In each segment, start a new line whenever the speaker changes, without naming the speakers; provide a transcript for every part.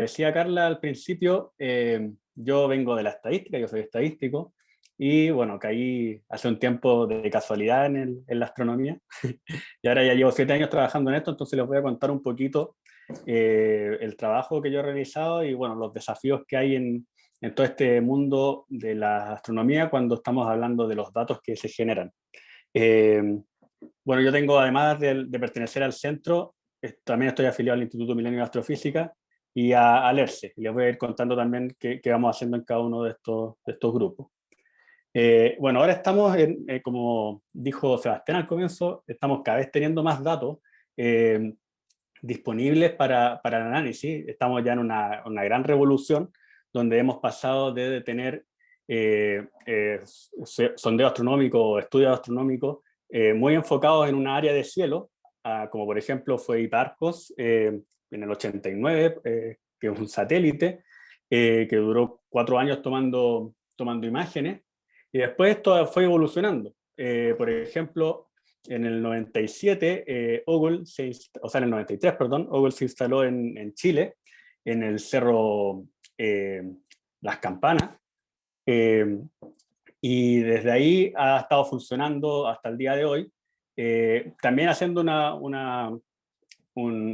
Decía Carla al principio, yo vengo de la estadística, yo soy estadístico, y bueno, caí hace un tiempo de casualidad en la astronomía, y ahora ya llevo 7 años trabajando en esto, entonces les voy a contar un poquito el trabajo que yo he realizado y bueno, los desafíos que hay en todo este mundo de la astronomía cuando estamos hablando de los datos que se generan. Eh, bueno, yo tengo, además de pertenecer al centro, también estoy afiliado al Instituto Milenio de Astrofísica y al ERCE. Y les voy a ir contando también qué vamos haciendo en cada uno de estos grupos. Bueno, ahora estamos, como dijo Sebastián al comienzo, estamos cada vez teniendo más datos disponibles para el análisis. Estamos ya en una gran revolución donde hemos pasado de tener sondeo astronómico o estudios astronómicos muy enfocados en una área de cielo, como por ejemplo fue Hiparcos en el 89, que es un satélite que duró 4 años tomando imágenes, y después esto fue evolucionando. Por ejemplo, en el 97, o sea, en el 93, perdón, Ogle se instaló en Chile, en el cerro Las Campanas, eh, y desde ahí ha estado funcionando hasta el día de hoy, también haciendo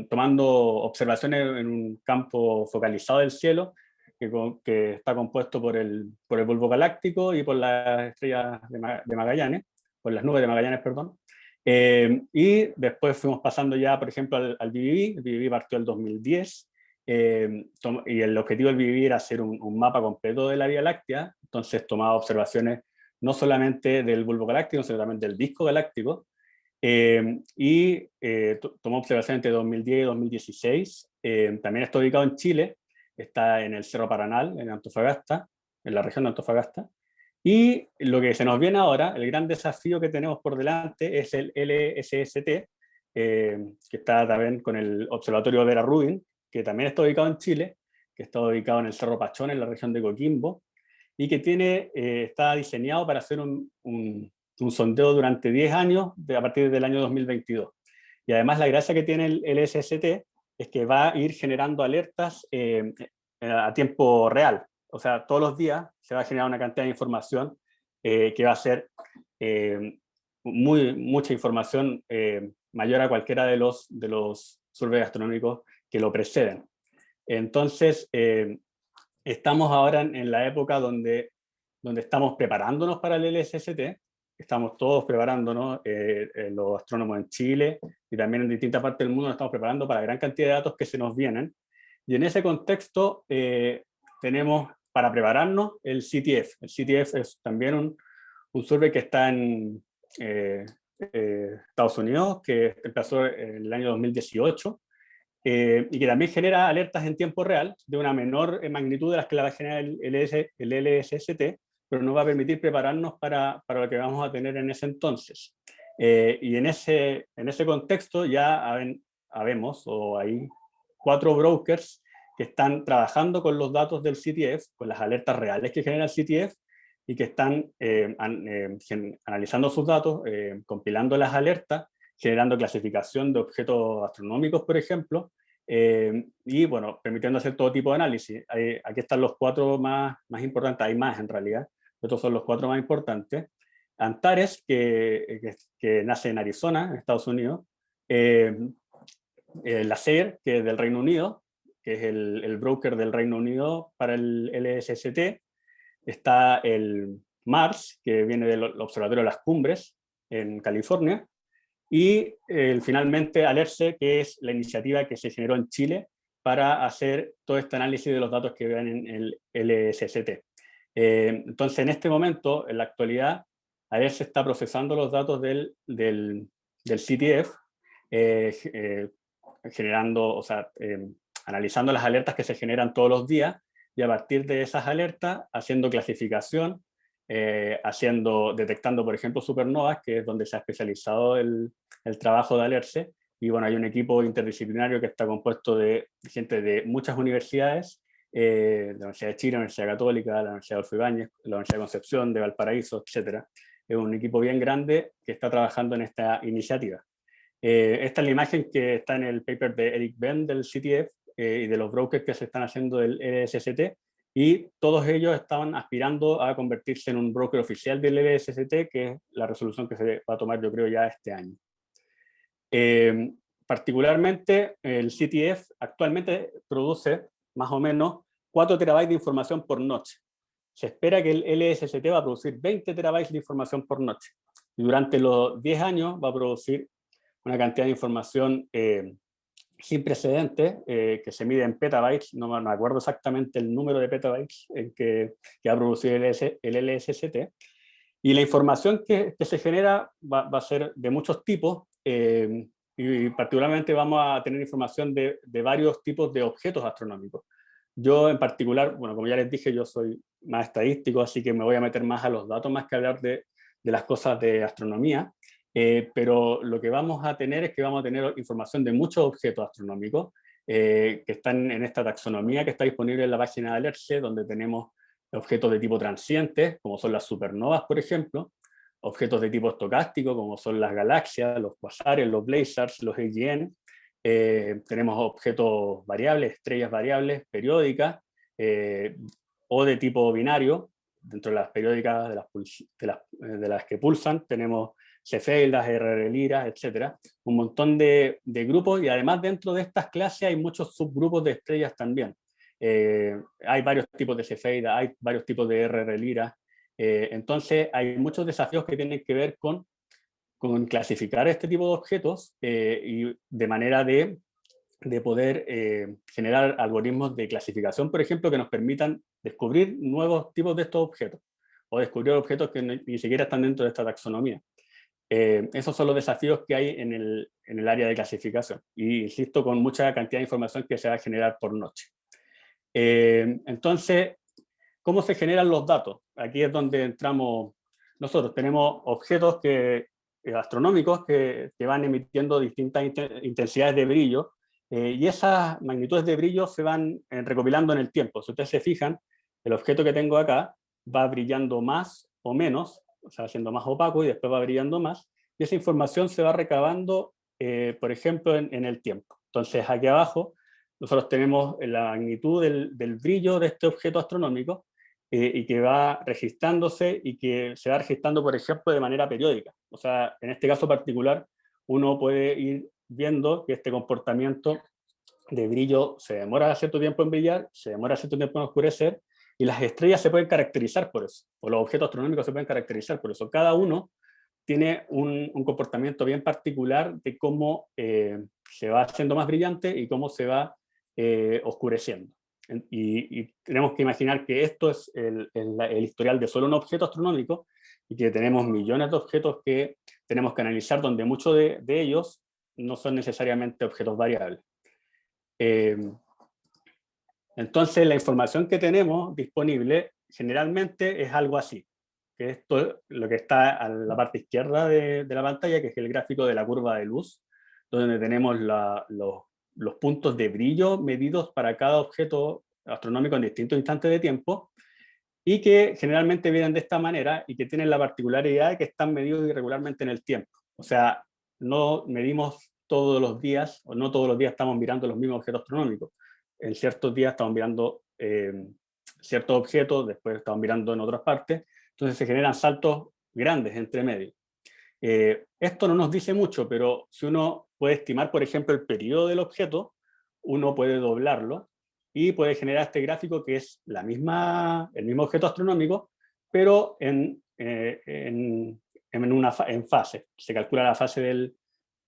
tomando observaciones en un campo focalizado del cielo, que está compuesto por el bulbo galáctico y por las estrellas de Magallanes, por las nubes de Magallanes, perdón. Y después fuimos pasando ya, por ejemplo, al BBB. El BBB partió el 2010, y el objetivo del BBB era hacer un mapa completo de la Vía Láctea, entonces tomaba observaciones no solamente del bulbo galáctico, sino también del disco galáctico, y tomó observaciones entre 2010 y 2016. También está ubicado en Chile, está en el Cerro Paranal, en Antofagasta, en la región de Antofagasta. Y lo que se nos viene ahora, el gran desafío que tenemos por delante es el LSST, que está también con el Observatorio Vera Rubin, que también está ubicado en Chile, que está ubicado en el Cerro Pachón, en la región de Coquimbo, y que está diseñado para hacer un sondeo durante 10 años a partir del año 2022. Y además la gracia que tiene el SST es que va a ir generando alertas a tiempo real. O sea, todos los días se va a generar una cantidad de información que va a ser mucha información, mayor a cualquiera de los surveys astronómicos que lo preceden. Entonces, estamos ahora en la época donde estamos preparándonos para el LSST, estamos todos preparándonos, los astrónomos en Chile y también en distintas partes del mundo nos estamos preparando para la gran cantidad de datos que se nos vienen. Y en ese contexto tenemos para prepararnos el CTF. El CTF es también un survey que está en Estados Unidos, que empezó en el año 2018, y que también genera alertas en tiempo real de una menor magnitud de las que la va a generar el LSST, pero nos va a permitir prepararnos para lo que vamos a tener en ese entonces. Y en ese contexto ya habemos, o hay 4 brokers que están trabajando con los datos del CTF, con las alertas reales que genera el CTF, y que están analizando sus datos, compilando las alertas, generando clasificación de objetos astronómicos, por ejemplo, y bueno, permitiendo hacer todo tipo de análisis. Aquí están los 4 más importantes, hay más en realidad, estos son los 4 más importantes. Antares, que nace en Arizona, en Estados Unidos, la SER, que es del Reino Unido, que es el broker del Reino Unido para el LSST. Está el MARS, que viene del Observatorio de las Cumbres en California, y finalmente ALERCE, que es la iniciativa que se generó en Chile para hacer todo este análisis de los datos que ven en el LSST. Entonces, en este momento, en la actualidad, ALERCE está procesando los datos del CTF, generando, o sea, analizando las alertas que se generan todos los días, y a partir de esas alertas, haciendo clasificación, detectando, por ejemplo, supernovas, que es donde se ha especializado el trabajo de ALERCE. Y bueno, hay un equipo interdisciplinario que está compuesto de gente de muchas universidades, la Universidad de Chile, la Universidad Católica, la Universidad Adolfo Ibáñez, la Universidad de Concepción, de Valparaíso, etc. Es un equipo bien grande que está trabajando en esta iniciativa. Esta es la imagen que está en el paper de Eric Venn del CTF, y de los brokers que se están haciendo del LSST, y todos ellos estaban aspirando a convertirse en un broker oficial del LSST, que es la resolución que se va a tomar, yo creo, ya este año. Particularmente, el CTF actualmente produce más o menos 4 terabytes de información por noche. Se espera que el LSST va a producir 20 terabytes de información por noche. Y durante los 10 años va a producir una cantidad de información sin precedentes, que se mide en petabytes. No me acuerdo exactamente el número de petabytes que va a producir el LSST. Y la información que se genera va a ser de muchos tipos, y particularmente vamos a tener información de varios tipos de objetos astronómicos. Yo en particular, bueno, como ya les dije, yo soy más estadístico, así que me voy a meter más a los datos más que hablar de las cosas de astronomía, pero lo que vamos a tener es que vamos a tener información de muchos objetos astronómicos que están en esta taxonomía que está disponible en la página de ALERCE, donde tenemos objetos de tipo transientes, como son las supernovas, por ejemplo, objetos de tipo estocástico, como son las galaxias, los quasares, los blazars, los AGN. Tenemos objetos variables, estrellas variables, periódicas, o de tipo binario. Dentro de las periódicas de las que pulsan, tenemos cefeidas, RR Lyras, etc. Un montón de grupos, y además dentro de estas clases hay muchos subgrupos de estrellas también. Hay varios tipos de cefeidas, hay varios tipos de RR Lyras. Entonces hay muchos desafíos que tienen que ver con clasificar este tipo de objetos, y de manera de poder generar algoritmos de clasificación, por ejemplo, que nos permitan descubrir nuevos tipos de estos objetos, o descubrir objetos que ni siquiera están dentro de esta taxonomía. Esos son los desafíos que hay en el área de clasificación, y insisto, con mucha cantidad de información que se va a generar por noche. Entonces, ¿cómo se generan los datos? Aquí es donde entramos nosotros. Tenemos objetos astronómicos que van emitiendo distintas intensidades de brillo, y esas magnitudes de brillo se van recopilando en el tiempo. Si ustedes se fijan, el objeto que tengo acá va brillando más o menos, o sea, siendo más opaco, y después va brillando más, y esa información se va recabando, por ejemplo, en el tiempo. Entonces, aquí abajo, nosotros tenemos la magnitud del brillo de este objeto astronómico, y que va registrándose, y que se va registrando, por ejemplo, de manera periódica. O sea, en este caso particular, uno puede ir viendo que este comportamiento de brillo se demora cierto tiempo en brillar, se demora cierto tiempo en oscurecer, y las estrellas se pueden caracterizar por eso, o los objetos astronómicos se pueden caracterizar por eso. Cada uno tiene un comportamiento bien particular de cómo se va haciendo más brillante y cómo se va oscureciendo. Y tenemos que imaginar que esto es el historial de solo un objeto astronómico, y que tenemos millones de objetos que tenemos que analizar, donde muchos de ellos no son necesariamente objetos variables. Entonces, la información que tenemos disponible generalmente es algo así, que esto es lo que está a la parte izquierda de la pantalla, que es el gráfico de la curva de luz, donde tenemos los puntos de brillo medidos para cada objeto astronómico en distintos instantes de tiempo, y que generalmente vienen de esta manera, y que tienen la particularidad de que están medidos irregularmente en el tiempo. O sea, no medimos todos los días, o no todos los días estamos mirando los mismos objetos astronómicos. En ciertos días estamos mirando ciertos objetos, después estamos mirando en otras partes, entonces se generan saltos grandes entre medio. Esto no nos dice mucho, pero si uno puede estimar, por ejemplo, el periodo del objeto, uno puede doblarlo y puede generar este gráfico, que es el mismo objeto astronómico, pero en fase. Se calcula la fase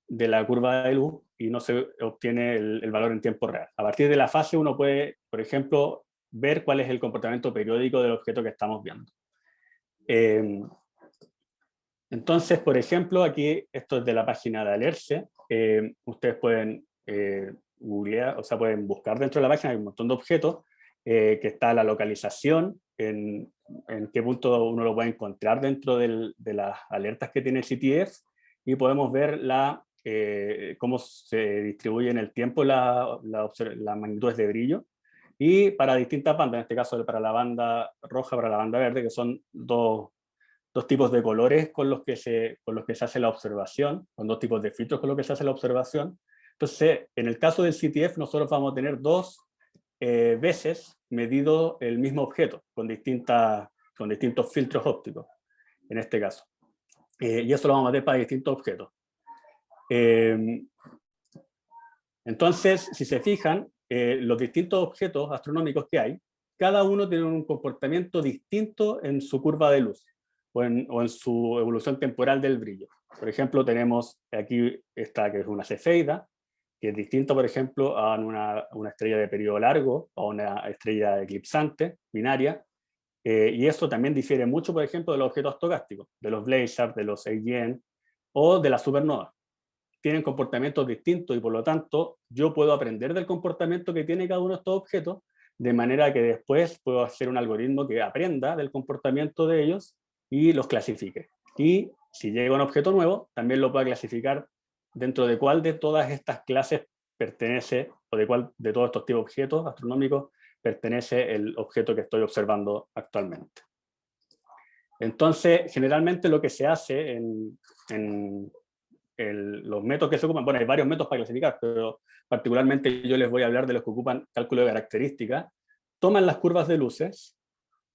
de la curva de luz y no se obtiene el valor en tiempo real. A partir de la fase uno puede, por ejemplo, ver cuál es el comportamiento periódico del objeto que estamos viendo. Entonces, por ejemplo, aquí, esto es de la página de ALERCE, ustedes pueden googlear, o sea, pueden buscar dentro de la página, hay un montón de objetos, que está la localización, en qué punto uno lo puede encontrar dentro de las alertas que tiene el CTF, y podemos ver cómo se distribuye en el tiempo las magnitudes de brillo, y para distintas bandas, en este caso para la banda roja, para la banda verde, que son dos tipos de colores con los que se hace la observación, con dos tipos de filtros con los que se hace la observación. Entonces, en el caso del CTF, nosotros vamos a tener dos veces medido el mismo objeto con distintos filtros ópticos, en este caso. Y eso lo vamos a meter para distintos objetos. Entonces, si se fijan, los distintos objetos astronómicos que hay, cada uno tiene un comportamiento distinto en su curva de luz o en su evolución temporal del brillo. Por ejemplo, tenemos aquí esta que es una cefeida, que es distinta, por ejemplo, a una estrella de periodo largo o una estrella eclipsante, binaria, y eso también difiere mucho, por ejemplo, de los objetos astocásticos, de los blazars, de los AGN o de las supernovas. Tienen comportamientos distintos y por lo tanto yo puedo aprender del comportamiento que tiene cada uno de estos objetos, de manera que después puedo hacer un algoritmo que aprenda del comportamiento de ellos y los clasifique. Y si llega un objeto nuevo, también lo pueda clasificar dentro de cuál de todas estas clases pertenece, o de cuál de todos estos tipos de objetos astronómicos pertenece el objeto que estoy observando actualmente. Entonces, generalmente lo que se hace en los métodos que se ocupan, bueno, hay varios métodos para clasificar, pero particularmente yo les voy a hablar de los que ocupan cálculo de características, toman las curvas de luces,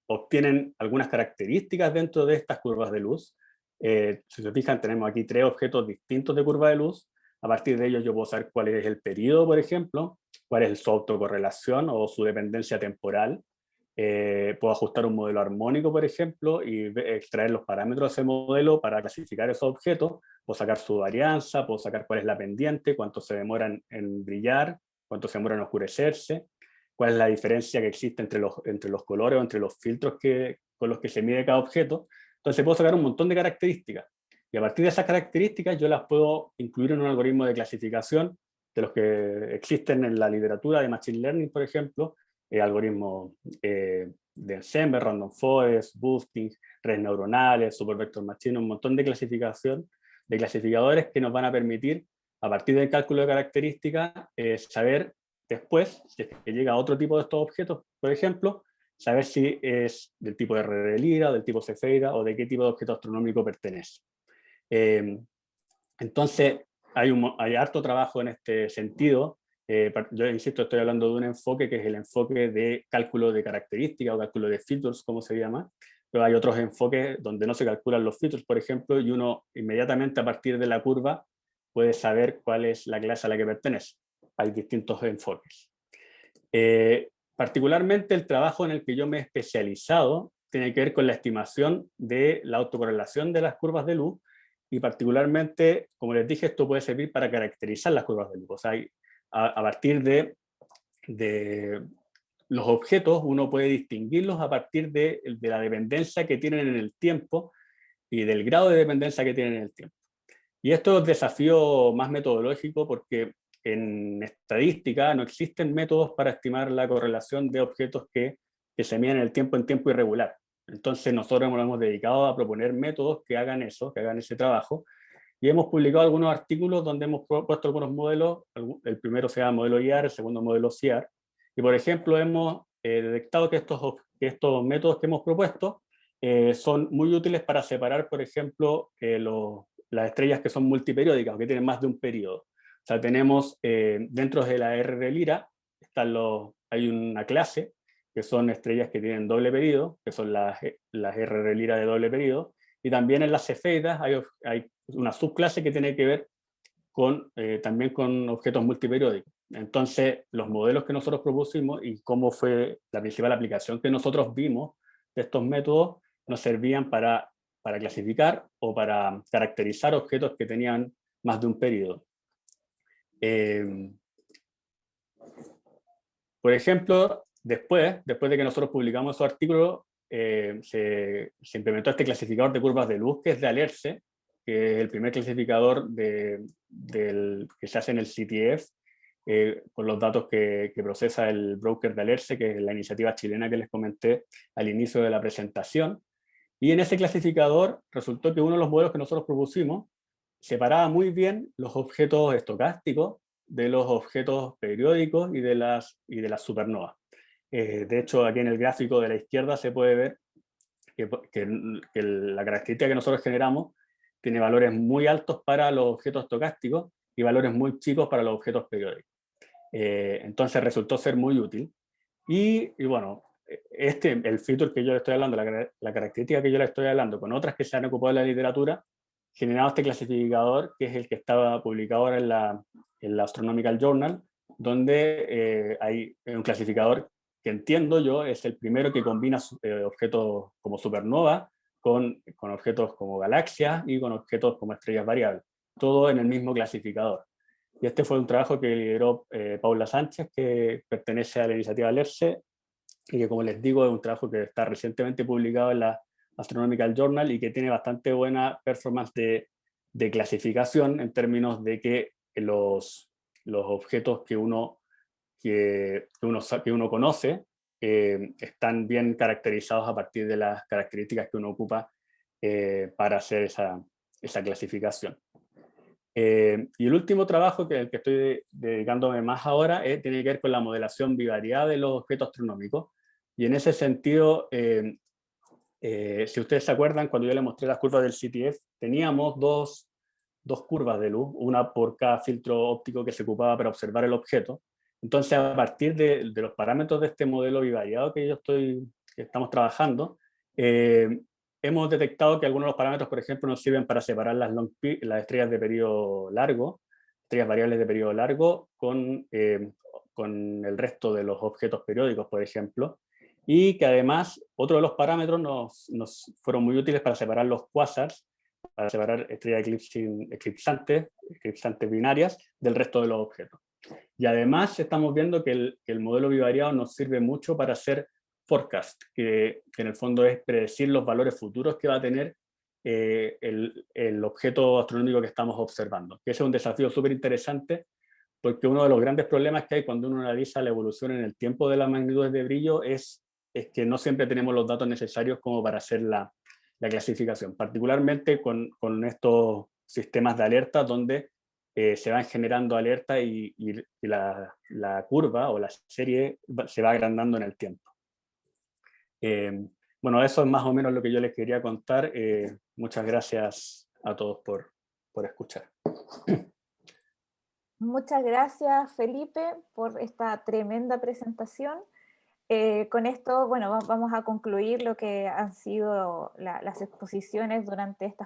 obtienen algunas características dentro de estas curvas de luz. Si se fijan, tenemos aquí 3 objetos distintos de curva de luz. A partir de ellos yo puedo saber cuál es el periodo, por ejemplo, cuál es su autocorrelación o su dependencia temporal. Puedo ajustar un modelo armónico, por ejemplo, y extraer los parámetros de ese modelo para clasificar esos objetos. Puedo sacar su varianza, puedo sacar cuál es la pendiente, cuánto se demoran en brillar, cuánto se demoran en oscurecerse, cuál es la diferencia que existe entre los colores o entre los filtros con los que se mide cada objeto. Entonces puedo sacar un montón de características. Y a partir de esas características yo las puedo incluir en un algoritmo de clasificación de los que existen en la literatura de Machine Learning, por ejemplo, algoritmos de Ensemble, Random Forest, Boosting, redes neuronales, Super Vector Machine, un montón de clasificadores que nos van a permitir, a partir del cálculo de características, saber después, si es que llega a otro tipo de estos objetos, por ejemplo, saber si es del tipo R de Lyra, del tipo Cefeida o de qué tipo de objeto astronómico pertenece. Entonces, hay harto trabajo en este sentido. Yo insisto, estoy hablando de un enfoque que es el enfoque de cálculo de características o cálculo de features, como se llama, pero hay otros enfoques donde no se calculan los features, por ejemplo, y uno inmediatamente a partir de la curva puede saber cuál es la clase a la que pertenece. Hay distintos enfoques. Particularmente el trabajo en el que yo me he especializado tiene que ver con la estimación de la autocorrelación de las curvas de luz, y particularmente, como les dije, esto puede servir para caracterizar las curvas de luz. O sea, a partir de los objetos uno puede distinguirlos a partir de la dependencia que tienen en el tiempo y del grado de dependencia que tienen en el tiempo. Y esto es un desafío más metodológico porque en estadística no existen métodos para estimar la correlación de objetos que se miden en tiempo irregular. Entonces nosotros nos hemos dedicado a proponer métodos que hagan eso, que hagan ese trabajo, y hemos publicado algunos artículos donde hemos puesto algunos modelos. El primero se llama modelo IAR, el segundo modelo CIAR, y por ejemplo hemos detectado que estos métodos que hemos propuesto son muy útiles para separar, por ejemplo, las estrellas que son multiperiódicas o que tienen más de un periodo. O sea, tenemos dentro de la R de Lyra, hay una clase que son estrellas que tienen doble periodo, que son las R de Lyra de doble periodo, y también en las cefeidas hay una subclase que tiene que ver también con objetos multiperiódicos. Entonces, los modelos que nosotros propusimos y cómo fue la principal aplicación que nosotros vimos de estos métodos nos servían para clasificar o para caracterizar objetos que tenían más de un periodo. Por ejemplo, después de que nosotros publicamos esos artículos, se implementó este clasificador de curvas de luz, que es de Alerce, que es el primer clasificador que se hace en el CTF, con los datos que procesa el broker de Alerce, que es la iniciativa chilena que les comenté al inicio de la presentación. Y en ese clasificador resultó que uno de los modelos que nosotros propusimos separaba muy bien los objetos estocásticos de los objetos periódicos y de las supernovas. De hecho, aquí en el gráfico de la izquierda se puede ver que la característica que nosotros generamos tiene valores muy altos para los objetos estocásticos y valores muy chicos para los objetos periódicos. Entonces resultó ser muy útil. Y bueno, el feature que yo le estoy hablando, la característica que yo le estoy hablando, con otras que se han ocupado en la literatura, generado este clasificador, que es el que estaba publicado ahora en la Astronomical Journal, donde hay un clasificador que entiendo yo es el primero que combina objetos como supernova con objetos como galaxias y con objetos como estrellas variables, todo en el mismo clasificador. Y este fue un trabajo que lideró Paula Sánchez, que pertenece a la iniciativa LERCE, y que, como les digo, es un trabajo que está recientemente publicado en la Astronomical Journal y que tiene bastante buena performance de clasificación en términos de que los objetos que uno conoce están bien caracterizados a partir de las características que uno ocupa para hacer esa clasificación. Y el último trabajo el que estoy dedicándome más ahora tiene que ver con la modelación bivariada de los objetos astronómicos. Y en ese sentido, si ustedes se acuerdan, cuando yo les mostré las curvas del CTF, teníamos dos curvas de luz, una por cada filtro óptico que se ocupaba para observar el objeto. Entonces, a partir de los parámetros de este modelo bivariado que estamos trabajando, hemos detectado que algunos de los parámetros, por ejemplo, nos sirven para separar las estrellas de periodo largo, estrellas variables de periodo largo, con el resto de los objetos periódicos, por ejemplo, y que además otro de los parámetros nos fueron muy útiles para separar los quasars, para separar estrellas eclipsantes binarias del resto de los objetos. Y además estamos viendo que el modelo bivariado nos sirve mucho para hacer forecast, que en el fondo es predecir los valores futuros que va a tener el objeto astronómico que estamos observando. Que ese es un desafío súper interesante, porque uno de los grandes problemas que hay cuando uno analiza la evolución en el tiempo de las magnitudes de brillo es que no siempre tenemos los datos necesarios como para hacer la clasificación, particularmente con estos sistemas de alerta donde se van generando alertas y la curva o la serie se va agrandando en el tiempo. Bueno, eso es más o menos lo que yo les quería contar. Muchas gracias a todos por escuchar.
Muchas gracias, Felipe, por esta tremenda presentación. Con esto, bueno, vamos a concluir lo que han sido las exposiciones durante esta